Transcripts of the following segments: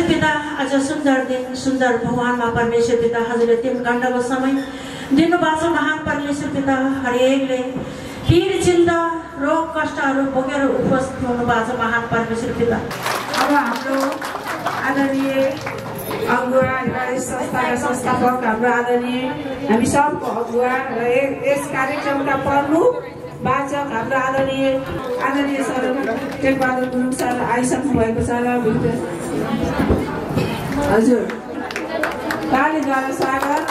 परमेश्वर पिता आज सुन्दर दिन सुन्दर भगवानमा परमेश्वर पिता हजुरले 3 घण्टाको समय दिनुभएको छ महान परमेश्वर पिता हरेकले पीड चिन्ता रोग कष्टहरू भोगेर उपस्थित हुनुभएको छ महान परमेश्वर पिता। अब हाम्रो आदरणीय अगुवा संस्थाका संस्थापक हाम्रो आदरणीय हामी सबको अगुवा र यस कार्यक्रमका प्रमुख वाचक हाम्रो आदरणीय सर टेकबहादुर गुरुङ सर आइसक्नु भएको छ र हजुर तालीद्वारा स्वागत।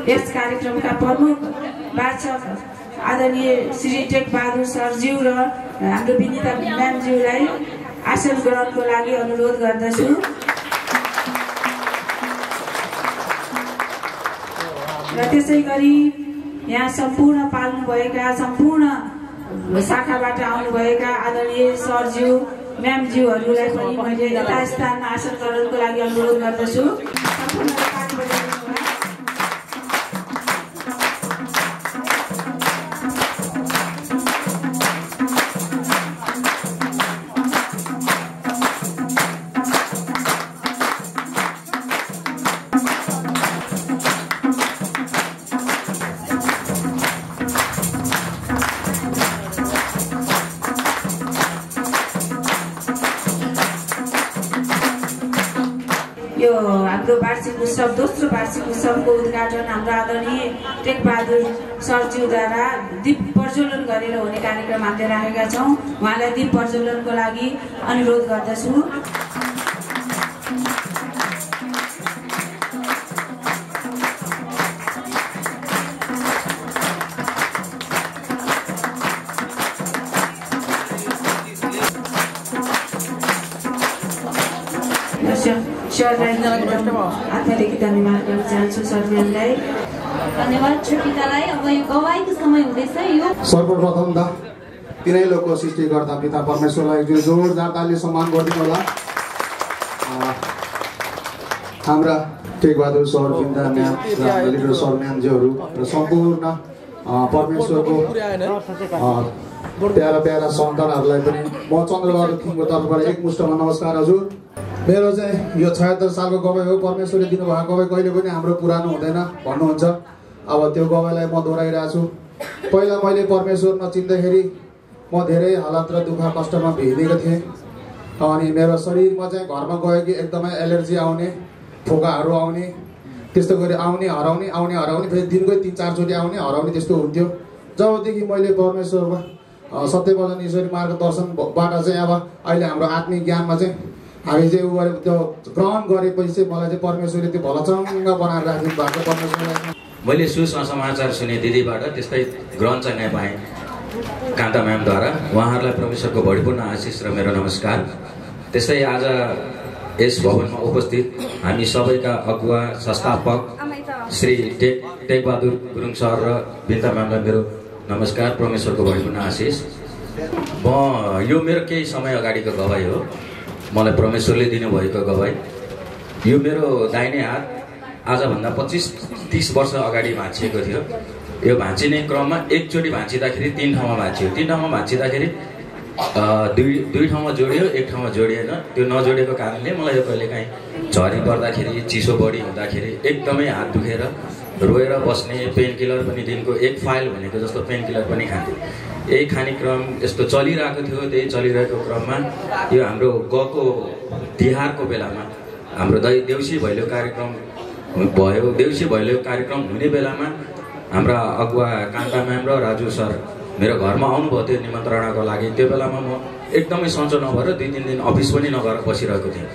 यस कार्यक्रमका प्रमुख वाचक आदरणीय श्री टेकबहादुर सरज्यू र हाम्रो विनिता म्यामज्यूलाई आसन ग्रहणको लागि अनुरोध गर्दछु। र त्यसै गरी यहाँ सम्पूर्ण पाल्नुभएका सम्पूर्ण शाखाबाट आउनुभएका आदरणीय सरज्यू म्यामज्यूहरूलाई पनि मैले यथास्थानमा आसन ग्रहणको लागि अनुरोध गर्दछु। हाम्रो वार्षिक उत्सव दोस्रो वार्षिक उत्सवको उद्घाटन हाम्रो आदरणीय टेकबहादुर सरज्यूद्वारा दीप प्रज्वलन गरेर हुने कार्यक्रम हामीले राखेका छौँ। उहाँलाई दीप प्रज्वलनको लागि अनुरोध गर्दछु। आत्मदेखि धन्यवाद गर्न चाहन्छु सरलाई। धन्यवाद पितालाई। अब यो गवाईको समय हुँदैछ। यो सर्वप्रथम त तिनै लोकको सृष्टिकर्ता पिता परमेश्वरलाई जोरदार ताली सम्मान गरिदिनु होला। हाम्रा टेकबहादुर सर बिन्दा म्याम र लिडर सर म्यामज्यूहरू र सम्पूर्ण परमेश्वरको प्यारा प्यारा सन्तानहरूलाई पनि म चन्द्रबहादुर खिङको तर्फबाट एकमुष्टमा नमस्कार। हजुर मेरो चाहिँ यो 76 सालको गवाई हो। परमेश्वरले दिनुभएको गवाई कहिले पनि हाम्रो पुरानो हुँदैन भन्नुहुन्छ। अब त्यो गवाईलाई म दोहोऱ्याइरहेको छु। पहिला मैले परमेश्वर नचिन्दाखेरि म धेरै हालत र दुःख कष्टमा भिडिएको थिएँ। अनि मेरो शरीरमा चाहिँ घरमा गयो कि एकदमै एलर्जी आउने, फोकाहरू आउने, त्यस्तो गरी आउने हराउने फेरि दिनकै 3-4 चोटि आउने हराउने त्यस्तो हुन्थ्यो। जबदेखि मैले परमेश्वरमा सत्यवचन ईश्वरी मार्गदर्शनबाट चाहिँ अब अहिले हाम्रो आत्मिक ज्ञानमा चाहिँ हामी चाहिँ उ त्यो ग्रहण गरेपछि चाहिँ मलाई चाहिँ परमेश्वरले त्यो भलचङ्ग बनाएर राखिदिनु भएको। परमेश्वरलाई मैले सुसमाचार सुने दिदीबाट, त्यस्तै ग्रहण चाहिँ नै पाएँ। कान्ता म्यामद्वारा उहाँहरूलाई परमेश्वरको भरिपूर्ण आशिष र मेरो नमस्कार। त्यस्तै आज यस भवनमा उपस्थित हामी सबैका अगुवा संस्थापक श्री टेकबहादुर गुरुङ सर र बिन्ता म्यामलाई मेरो नमस्कार, परमेश्वरको भरिपूर्ण आशिष। म यो मेरो केही समय अगाडिको गवाई हो, मलाई परमेश्वरले दिनुभएको गवाई। यो मेरो दाहिने हात आजभन्दा 25-30 वर्ष अगाडि भाँचिएको थियो। यो भाँचिने क्रममा एकचोटि भाँचिँदाखेरि 3 ठाउँमा भाँचियो। 3 ठाउँमा भाँचिँदाखेरि दुई ठाउँमा जोडियो, एक ठाउँमा जोडिएन। त्यो नजोडिएको कारणले मलाई यो कहिलेकाहीँ झरी पर्दाखेरि, चिसो बढी हुँदाखेरि एकदमै हात दुखेर रोएर बस्ने, पेन किलर पनि दिनको 1 फाइल भनेको जस्तो पेन किलर पनि खान्थेँ। यही खाने क्रम यस्तो चलिरहेको थियो। त्यही चलिरहेको क्रममा यो हाम्रो गएको तिहारको बेलामा हाम्रो देउसी भैलो कार्यक्रम भयो। देउसी भैलो कार्यक्रम हुने बेलामा हाम्रा अगुवा कान्ता म्याम र राजु सर मेरो घरमा आउनुभयो त्यो निमन्त्रणाको लागि। त्यो बेलामा म एकदमै सन्चो नभएर 2-3 दिन अफिस पनि नगएर बसिरहेको थिएँ।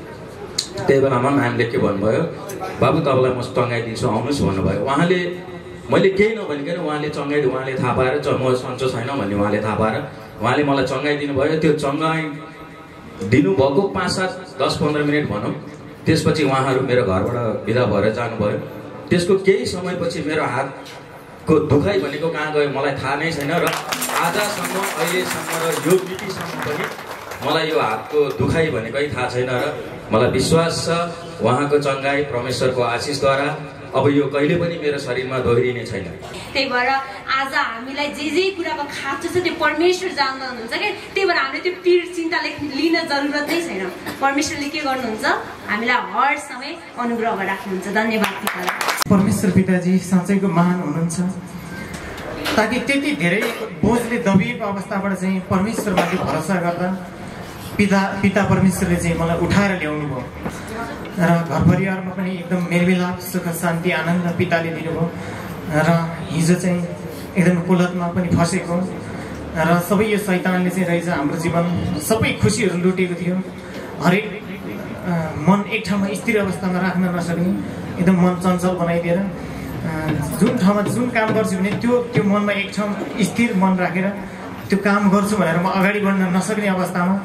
त्यही बेलामा म्यामले के भन्नुभयो, बाबु तपाईँलाई म चङ्गाइदिन्छु, आउनुहोस् भन्नुभयो। उहाँले मैले केही नभनिकन उहाँले थाहा पाएर म सन्चो छैन भन्ने उहाँले थाहा पाएर उहाँले मलाई चङ्गाइदिनु भयो। त्यो चङ्गाइ दिनुभएको 5-7-10-15 मिनट भनौँ, त्यसपछि उहाँहरू मेरो घरबाट बिदा भएर जानुभयो। त्यसको केही समयपछि मेरो हातको दुखाइ भनेको कहाँ गयो मलाई थाहा नै छैन र आजसम्म अहिलेसम्म र यो मितिसम्म पनि मलाई यो हातको दुखाइ भनेकै थाहा छैन र मलाई विश्वास छ उहाँको चङ्गाई परमेश्वरको आशिषद्वारा अब यो कहिले पनि मेरो शरीरमा दोहोरिने छैन। त्यही भएर आज हामीलाई जे कुराको खाँचो छ त्यो परमेश्वर जान्नुहुन्छ क्या। त्यही भएर हामीले त्यो पीड चिन्ता लिन जरुरत नै छैन। परमेश्वरले के गर्नुहुन्छ, हामीलाई हर समय अनुग्रह राख्नुहुन्छ। धन्यवाद पिताजी। परमेश्वर पिताजी साँच्चैको महान हुनुहुन्छ, ताकि त्यति धेरै बोझले दबिएको अवस्थाबाट चाहिँ परमेश्वरमाथि भरोसा गर्दा पिता परमेश्वरले चाहिँ मलाई उठाएर ल्याउनु भयो र घर परिवारमा पनि एकदम मेलमिलाप, सुख, शान्ति, आनन्द पिताले दिनुभयो। र हिजो चाहिँ एकदम कुलतमा पनि फसेको र सबै यो शैतानले चाहिँ रहेछ हाम्रो जीवन सबै खुसीहरू लुटेको थियो। हरेक मन एक ठाउँमा स्थिर अवस्थामा राख्न नसक्ने, एकदम मन चञ्चल बनाइदिएर जुन ठाउँमा जुन काम गर्छु भने त्यो मनमा एक ठाउँ स्थिर मन राखेर त्यो काम गर्छु भनेर म अगाडि बढ्न नसक्ने अवस्थामा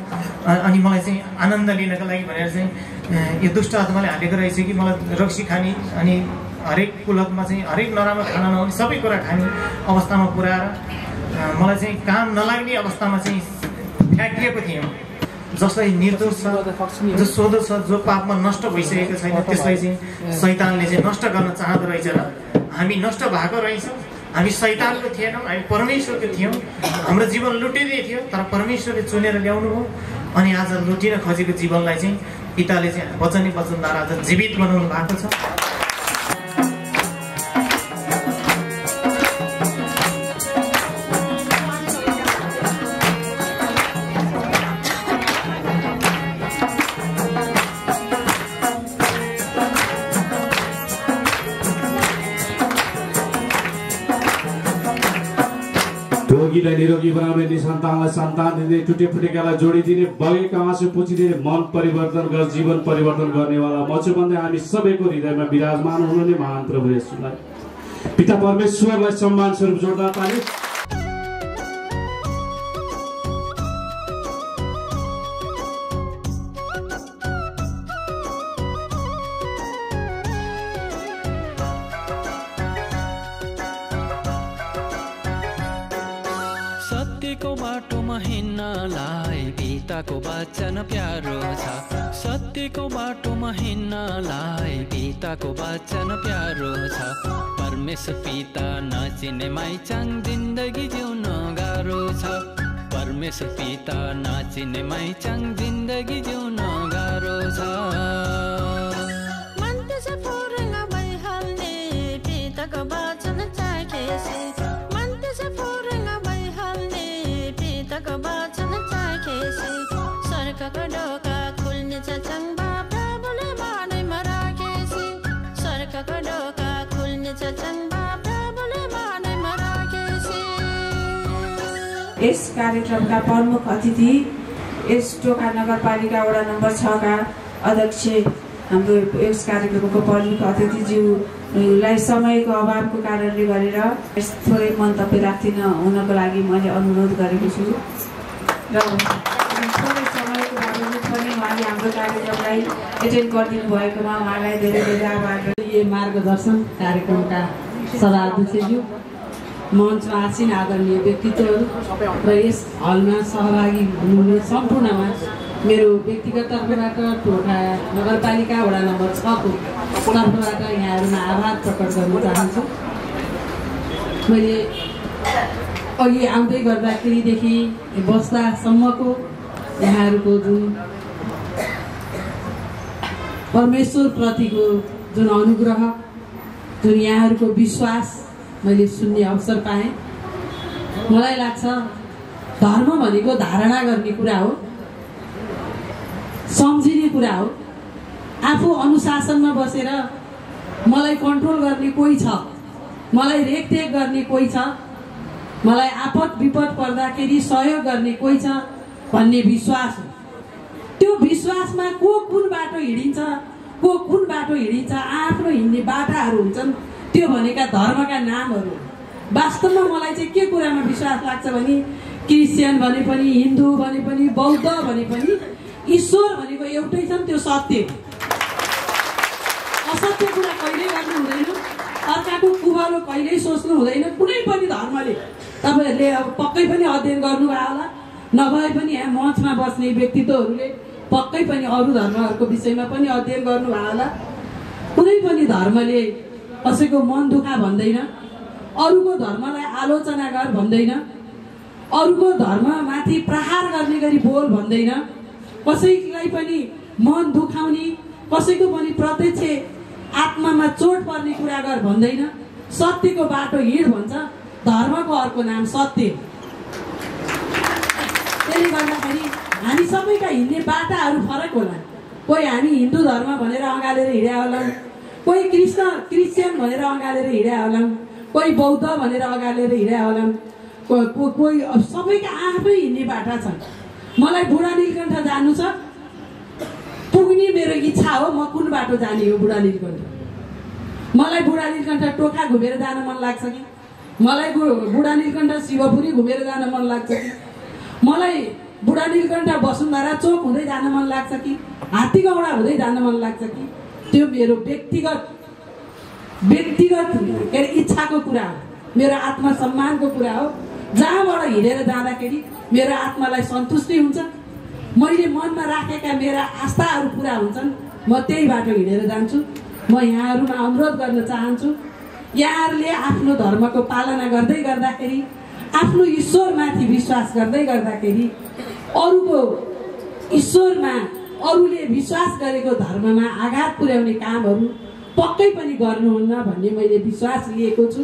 अनि मलाई चाहिँ आनन्द लिनको लागि भनेर चाहिँ यो दुष्ट आत्माले हालेको रहेछ कि मलाई रक्सी खाने अनि हरेक कुलतमा चाहिँ हरेक नराम्रो खाना नहुने सबै कुरा खाने अवस्थामा पुऱ्याएर मलाई चाहिँ काम नलाग्ने अवस्थामा चाहिँ फ्याँकिएको थिएँ। जसलाई निर्दोष छ, जो सोधो छ, जो पापमा नष्ट भइसकेको छैन, त्यसलाई चाहिँ शैतानले चाहिँ नष्ट गर्न चाहँदो रहेछ र हामी नष्ट भएको रहेछौँ। हामी शैतानको थिएनौँ, हामी परमेश्वरको थियौँ। हाम्रो जीवन लुटिँदै थियो तर परमेश्वरले चुनेर ल्याउनु भयो अनि आज लुटिन खोजेको जीवनलाई चाहिँ पिताले चाहिँ वचनद्वारा आज जीवित बनाउनु भएको छ। रोगीलाई निरोगी बनाउने, निसन्तानलाई सन्तान दिने, टुटे फुटेकालाई जोडिदिने, बगेका आँसु पुछिदिने, मन परिवर्तन गरेर जीवन परिवर्तन गर्नेवाला म छु भन्दै हामी सबैको हृदयमा विराजमान हुनुहुने महान प्रभु येशूलाई पिता परमेश्वरलाई सम्मान स्वरूप जोडदार ताली। पिताको वचन प्यारो छ, सत्यको बाटोमा हिँड्नलाई पिताको वचन प्यारो छ। परमेश्वर पिता नचिने माइचाङ जिन्दगी जिउन गाह्रो छ। परमेश्वर पिता नचिने माइचाङ जिन्दगी जिउन गाह्रो छ। पिताको वचन चाखेसी, पिताको वचन चाखेसी, स्वर्गको ढोका खुल्नेछ चङ्बा प्रभुले मानेमा राखेसी। स्वर्गको ढोका खुल्नेछ चङ्बा प्रभुले मानेमा राखेसी। यस कार्यक्रमका प्रमुख अतिथि यस टोखा नगरपालिका वडा नम्बर 6 का अध्यक्ष हाम्रो यस कार्यक्रमको प्रमुख अतिथिज्यू लाई समयको अभावको कारणले गरेर थोरै मन्तव्य राख्दिन हुनको लागि मैले अनुरोध गरेको छु र थोरै समयको बावजुद पनि उहाँले हाम्रो कार्यक्रमलाई एटेन्ड गरिदिनु भएकोमा उहाँलाई धेरै धेरै आभार। यो मार्गदर्शन कार्यक्रमका सभाध्यक्षज्यू, मञ्चमा आसीन आदरणीय व्यक्तित्वहरू र यस हलमा सहभागी हुनुहुने सम्पूर्णमा मेरो व्यक्तिगत तर्फबाट टोखा नगरपालिका वडा नम्बर 6 को तर्फबाट यहाँहरूमा आभार प्रकट गर्न चाहन्छु। मैले अघि आउँदै गर्दाखेरिदेखि बस्दासम्मको यहाँहरूको जुन परमेश्वरप्रतिको जुन अनुग्रह, जुन यहाँहरूको विश्वास मैले सुन्ने अवसर पाएँ। मलाई लाग्छ धर्म भनेको धारणा गर्ने कुरा हो, सम्झिने कुरा हो। आफू अनुशासनमा बसेर मलाई कन्ट्रोल गर्ने कोही छ, मलाई रेखदेख गर्ने कोही छ, मलाई आपद विपद पर्दाखेरि सहयोग गर्ने कोही छ भन्ने विश्वास हो। त्यो विश्वासमा को कुन बाटो हिँडिन्छ, को कुन बाटो हिँडिन्छ, आफ्नो हिँड्ने बाटाहरू हुन्छन्, त्यो भनेका धर्मका नामहरू। वास्तवमा मलाई चाहिँ के कुरामा विश्वास लाग्छ भने क्रिस्चियन भने पनि, हिन्दू भने पनि, बौद्ध भने पनि ईश्वर भनेको एउटै छन्, त्यो सत्य हो। असत्य कुरा कहिल्यै गर्नु हुँदैन, अर्काको कुबलो कहिल्यै सोच्नु हुँदैन। कुनै पनि धर्मले तपाईँहरूले अब पक्कै पनि अध्ययन गर्नुभयो होला, नभए पनि यहाँ मञ्चमा बस्ने व्यक्तित्वहरूले पक्कै पनि अरू धर्महरूको विषयमा पनि अध्ययन गर्नुभयो होला। कुनै पनि धर्मले कसैको मन दुखा भन्दैन, अरूको धर्मलाई आलोचना गर भन्दैन, अरूको धर्ममाथि प्रहार गर्ने गरी बोल भन्दैन, कसैलाई पनि मन दुखाउने, कसैको पनि प्रत्यक्ष आत्मामा चोट पर्ने कुरा गर भन्दैन। सत्यको बाटो हिँड भन्छ। धर्मको अर्को नाम सत्य हो। त्यसले गर्दाखेरि हामी सबैका हिँड्ने बाटाहरू फरक होला। कोही हामी हिन्दू धर्म भनेर अँगालेर हिँड्या होलान्, कोही क्रिस्चियन भनेर अँगालेर हिँड्या होलान्, कोही बौद्ध भनेर अँगालेर हिँड्या होलान्, कोही सबैका आफै हिँड्ने बाटा छन्। मलाई बुढा नीलकण्ठ जानु छ, पुग्ने मेरो इच्छा हो। म कुन बाटो जाने हो बुढा नीलकण्ठ? मलाई बुढा नीलकण्ठ टोखा घुमेर जान मन लाग्छ कि? मलाई बुढा नीलकण्ठ शिवपुरी घुमेर जान मन लाग्छ कि? मलाई बुढा नीलकण्ठ वसुन्धरा चोक हुँदै जान मन लाग्छ कि? हात्तीगौडा हुँदै जान मन लाग्छ कि? त्यो मेरो व्यक्तिगत के अरे इच्छाको कुरा हो, मेरो आत्मसम्मानको कुरा हो। जहाँबाट हिँडेर जाँदाखेरि मेरो आत्मालाई सन्तुष्टि हुन्छ, मैले मनमा राखेका मेरा आस्थाहरू पुरा हुन्छन्, म त्यही बाटो हिँडेर जान्छु। म यहाँहरूमा अनुरोध गर्न चाहन्छु, यहाँहरूले आफ्नो धर्मको पालना गर्दै गर्दाखेरि, आफ्नो ईश्वरमाथि विश्वास गर्दै गर्दाखेरि अरूको ईश्वरमा, अरूले विश्वास गरेको धर्ममा आघात पुर्याउने कामहरू पक्कै पनि गर्नुहुन्न भन्ने मैले विश्वास लिएको छु।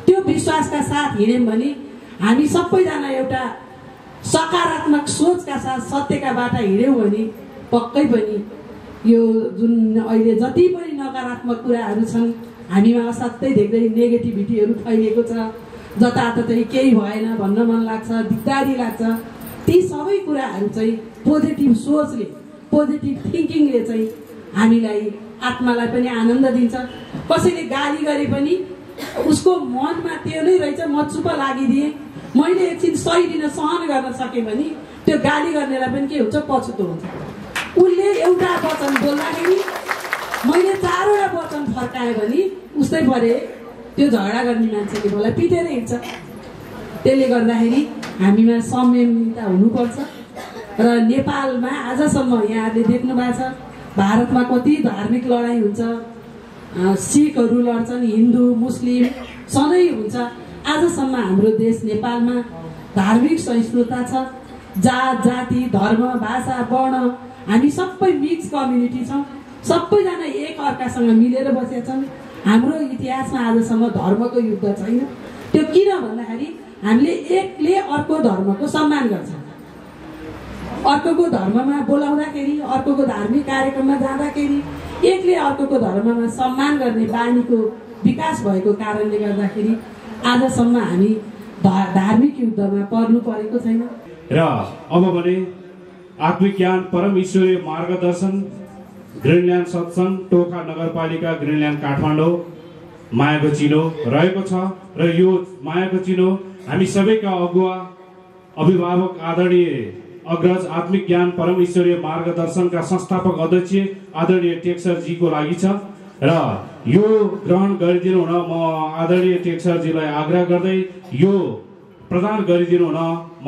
त्यो विश्वासका साथ हिँड्यौँ भने हामी सबैजना एउटा सकारात्मक सोचका साथ सत्यका बाटा हिँड्यौँ भने पक्कै पनि यो जुन अहिले जति पनि नकारात्मक कुराहरू छन्, हामीमा असाध्यै देख्दै नेगेटिभिटीहरू फैलिएको छ, जताततै केही भएन भन्न मन लाग्छ, दिक्दारी लाग्छ। ती सबै कुराहरू चाहिँ पोजिटिभ सोचले, पोजिटिभ थिङ्किङले चाहिँ हामीलाई, आत्मालाई पनि आनन्द दिन्छ। कसैले गाली गरे पनि उसको मनमा त्यो नै रहेछ, म चुप लागिदिएँ, मैले एकछिन सही दिन सहन गर्न सकेँ भने त्यो गाली गर्नेलाई पनि के हुन्छ, पछुतो हुन्छ। उसले एउटा वचन बोल्दाखेरि मैले 4वटा वचन फर्काएँ भने उस्तै परे त्यो झगडा गर्ने मान्छेले मलाई पिटेर हिँड्छ। त्यसले गर्दाखेरि हामीमा संयमता हुनुपर्छ। र नेपालमा आजसम्म यहाँहरूले देख्नु भएको छ, भारतमा कति धार्मिक लडाइँ हुन्छ, सिखहरू लड्छन्, हिन्दू मुस्लिम सधैँ हुन्छ। आजसम्म हाम्रो देश नेपालमा धार्मिक सहिष्णुता छ। जात जाति धर्म भाषा वर्ण हामी सबै मिक्स कम्युनिटी छौँ, सबैजना एक अर्कासँग मिलेर बसेका छन्। हाम्रो इतिहासमा आजसम्म धर्मको युद्ध छैन। त्यो किन भन्दाखेरि हामीले एकले अर्को धर्मको सम्मान गर्छ। अर्कोको धर्ममा बोलाउँदाखेरि, अर्कोको धार्मिक कार्यक्रममा जाँदाखेरि एकले अर्कोको धर्ममा सम्मान गर्ने बानीको विकास भएको कारणले गर्दाखेरि आजसम्म हामी धार्मिक युद्धमा पर्नु परेको छैन। र अब भने आत्मिक ज्ञान परम ईश्वरीय मार्गदर्शन ग्रिनल्यान्ड सत्सङ्ग टोखा नगरपालिका ग्रिनल्यान्ड काठमाडौँ मायाको चिनो रहेको छ र यो मायाको चिनो हामी सबैका अगुवा अभिभावक आदरणीय अग्रज आत्मिक ज्ञान परम ईश्वरीय मार्गदर्शनका संस्थापक अध्यक्ष आदरणीय टेक्सरजीको लागि छ र यो ग्रहण गरिदिनु हुन म आदरणीय टेक्सरजीलाई आग्रह गर्दै यो प्रदान गरिदिनु हुन म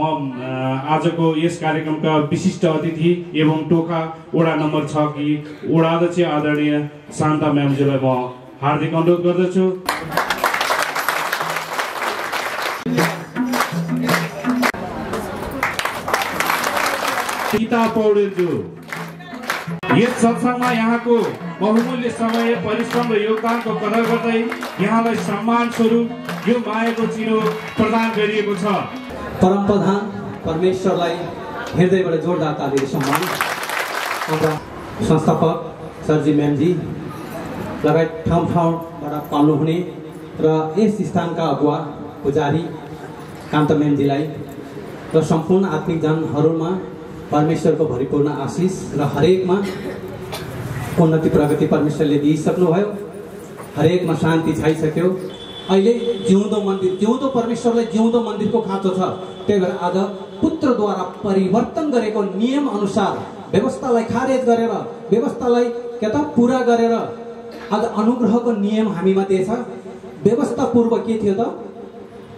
आजको यस कार्यक्रमका विशिष्ट अतिथि एवं टोखा वडा नम्बर 6 की वडा अध्यक्ष आदरणीय शान्ता म्यामजीलाई म हार्दिक अनुरोध गर्दछु। गीता पौडेलज्यू यस सत्सङ्गमा यहाँको बहुमूल्य समय परिश्रम र योगदानको कदर गर्दै यहाँलाई सम्मान स्वरूप यो मायाको चिनो प्रदान गरिएको छ। परम प्रधान परमेश्वरलाई हृदयबाट जोरदार तालीले सम्मान हाम्रा संस्थापक सरजी म्यामजी लगायत ठाउँ ठाउँबाट पाल्नुहुने र यस स्थानका अगुवा पुजारी कान्त म्यामजीलाई र सम्पूर्ण आत्मिक जनहरूमा परमेश्वरको भरिपूर्ण आशिष र हरेकमा उन्नति प्रगति परमेश्वरले दिइसक्नुभयो, हरेकमा शान्ति छाइसक्यो। अहिले जिउँदो परमेश्वरलाई जिउँदो मन्दिरको खाँचो छ। त्यही भएर आज पुत्रद्वारा परिवर्तन गरेको नियम अनुसार व्यवस्थालाई खारेज गरेर व्यवस्थालाई पुरा गरेर आज अनुग्रहको नियम हामीमा दिएछ। व्यवस्था पूर्व के थियो त?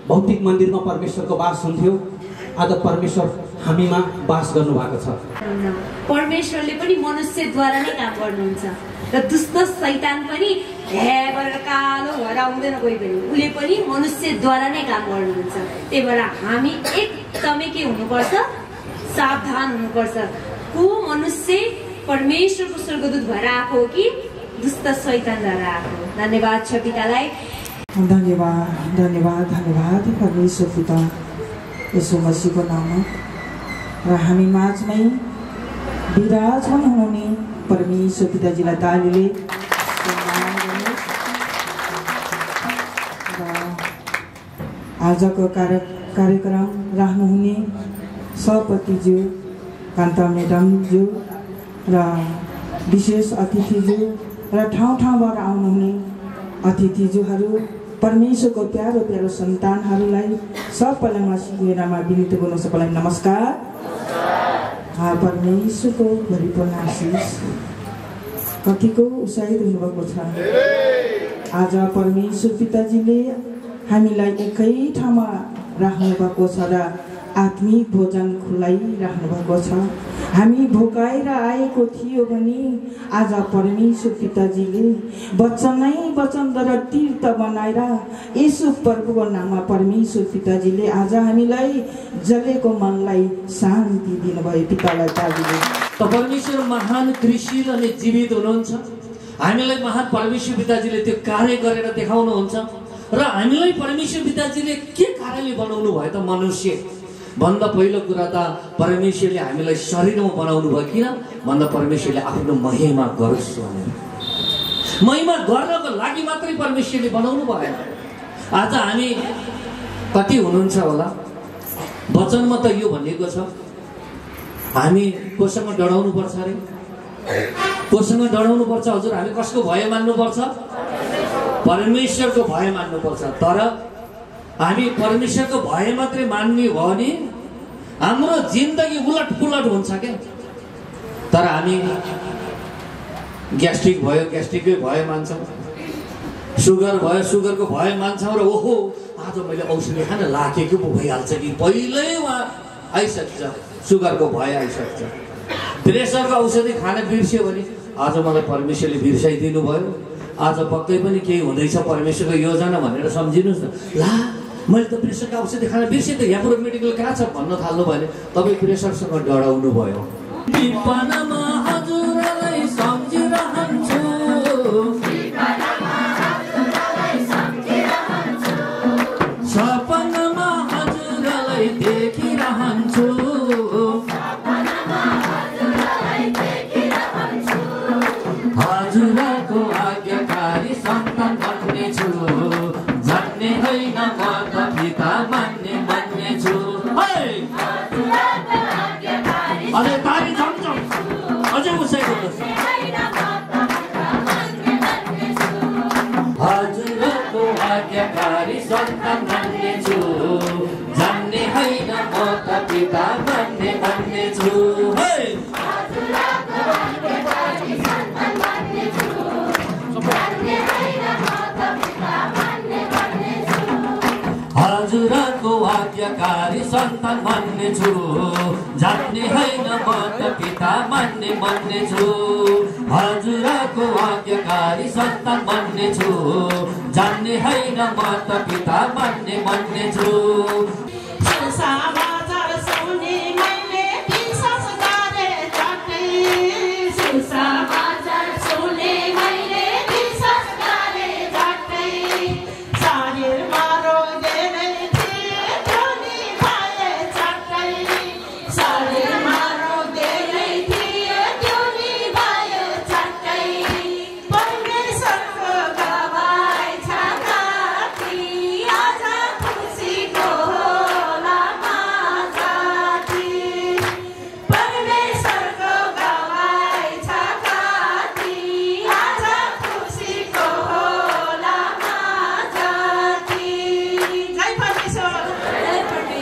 भौतिक मन्दिरमा परमेश्वरको वास हुन्थ्यो। आज परमेश्वर हामीमा वास गर्नु भएको छ। परमेश्वरले पनि मनुष्यद्वारा नै काम गर्नुहुन्छ र दुष्ट शैतान पनि गरेर कालो भएर आउँदैन कोही पनि, उसले पनि मनुष्यद्वारा नै काम गर्नुहुन्छ। त्यही भएर हामी एकदमै के हुनुपर्छ? सावधान हुनुपर्छ। को मनुष्य परमेश्वरको स्वर्गदूत भएर आएको हो कि दुष्ट शैतानद्वारा आएको? धन्यवाद छ पितालाई। धन्यवाद धन्यवाद धन्यवाद परमेश्वर पिता यसो मसीहको नाममा र हामी माझमै विराजमान हुनुहुने परमेश्वर पिताजीलाई तालीले सम्मान गर्नुहोस्। र आजको कार्यक्रम राख्नुहुने सभापतिज्यू कान्ता म्याडमज्यू र विशेष अतिथिज्यू र ठाउँबाट आउनुहुने अतिथिज्यूहरू, परमेश्वरको प्यारो प्यारो सन्तानहरूलाई सबैलाई मसीहको नाममा विनती गर्नु। सबैलाई नमस्कार। परमेश्वरको भरिपूर्ण आशिष कतिको उत्साहित हुनुभएको छ। आज परमेश्वर पिताजीले हामीलाई एकै ठाउँमा राख्नु भएको छ र आत्मिक भोजन खुलाइराख्नु भएको छ। हामी भोकाएर आएको थियो भने आज परमेश्वर पिताजीले वचनद्वारा तीर्थ बनाएर यसो प्रभुको नाममा परमेश्वर पिताजीले आज हामीलाई जलेको मनलाई शान्ति दिनुभयो। पितालाई तालीले। परमेश्वर महान कृषिल अनि जीवित हुनुहुन्छ। हामीलाई महान परमेश्वर पिताजीले त्यो कार्य गरेर देखाउनुहुन्छ र हामीलाई परमेश्वर पिताजीले के कारणले बनाउनु भयो त? मनुष्य भन्दा पहिलो कुरा त परमेश्वरले हामीलाई शरीरमा बनाउनु भयो। किन भन्दा परमेश्वरले आफ्नो महिमा गरोस् भनेर, महिमा गर्नको लागि मात्रै परमेश्वरले बनाउनु भएन। आज हामी कति हुनुहुन्छ होला? वचनमा त यो भनिएको छ हामी कोसँग डराउनु पर्छ अरे? कोसँग डराउनु पर्छ? हजुर हामी कसको भय मान्नु पर्छ? परमेश्वरको भय मान्नु पर्छ। तर हामी परमेश्वरको भय मात्रै मान्ने भयो भने हाम्रो जिन्दगी उलट पुलट हुन्छ क्या। तर हामी ग्यास्ट्रिक भयो ग्यास्ट्रिकै भय मान्छौँ, सुगर भयो सुगरको भय मान्छौँ र ओहो आज मैले औषधि खान लागे कि पो भइहाल्छ कि पहिल्यै उहाँ आइसक्छ, सुगरको भय आइसक्छ। प्रेसरको औषधि खान बिर्स्यो भने आज मलाई परमेश्वरले बिर्साइदिनु भयो। आज पक्कै पनि केही हुँदैछ परमेश्वरको योजना भनेर सम्झिनुहोस् न। ला मैले त प्रेसरको औषधि खान बिर्सेँ त, यहाँ पुरो मेडिकल कहाँ छ भन्न थाल्नु भयो भने तपाईँ प्रेसरसँग डराउनु भयो। विपनमा हजुरलाई सम्झिरहन्छु, सपनामा हजुरलाई देखिरहन्छु, हजुरको आज्ञाकारी सन्तान बन्नेछु, जान्ने होइन म त पिता मान्ने छु। अझै तारी झमझम अझै उसाइदिनुहोस्। हजुर छु हजुरको आज्ञाकारी सन्तान भन्ने छु जान्ने होइन माता पिता मान्ने छु हजुरको आज्ञाकारी सन्तान भन्ने छु जान्ने होइन माता पिता मान्ने छु